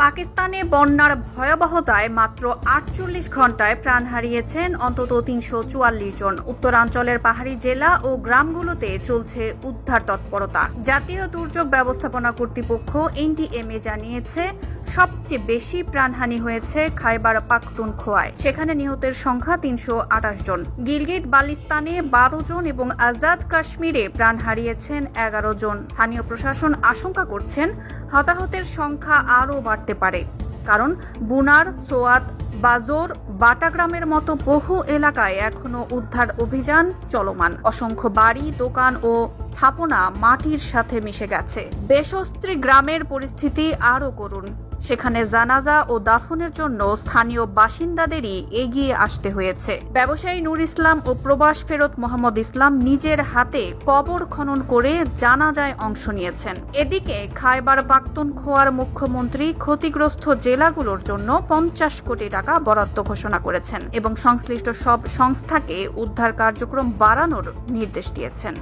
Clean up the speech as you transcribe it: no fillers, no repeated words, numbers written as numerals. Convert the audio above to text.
পাকিস্তানে বন্যার ভয়াবহতায় মাত্র ৪৮ ঘণ্টায় প্রাণ হারিয়েছেন অন্তত ৩৪৪ জন। উত্তরাঞ্চলের পাহাড়ি জেলা ও গ্রামগুলোতে চলছে উদ্ধার তৎপরতা। জাতীয় দুর্যোগ ব্যবস্থাপনা কর্তৃপক্ষ এনডিএমএ জানিয়েছে, সবচেয়ে বেশি প্রাণহানি হয়েছে খাইবার পাখতুনখোয়ায়। সেখানে নিহতের সংখ্যা ৩২৮ জন। গিলগিট বালতিস্তানে ১২ জন এবং আজাদ কাশ্মীরে প্রাণ হারিয়েছেন ১১ জন। স্থানীয় প্রশাসন আশঙ্কা করছেন হতাহতের সংখ্যা আরও বাড়তে পারে, কারণ বুনার, সোয়াত, বাজোর, বাটাগ্রামের মতো বহু এলাকায় এখনো উদ্ধার অভিযান চলমান। অসংখ্য বাড়ি, দোকান ও স্থাপনা মাটির সাথে মিশে গেছে। বেশস্ত্রী গ্রামের পরিস্থিতি আরও করুণ। সেখানে জানাজা ও দাফনের জন্য স্থানীয় বাসিন্দাদেরই এগিয়ে আসতে হয়েছে। ব্যবসায়ী নূর ইসলাম ও প্রবাস ফেরত মোহাম্মদ ইসলাম নিজের হাতে কবর খনন করে জানাজায় অংশ নিয়েছেন। এদিকে খাইবার পাখতুনখোয়ার মুখ্যমন্ত্রী ক্ষতিগ্রস্ত জেলাগুলোর জন্য ৫০ কোটি টাকা বরাদ্দ ঘোষণা করেছেন এবং সংশ্লিষ্ট সব সংস্থাকে উদ্ধার কার্যক্রম বাড়ানোর নির্দেশ দিয়েছেন।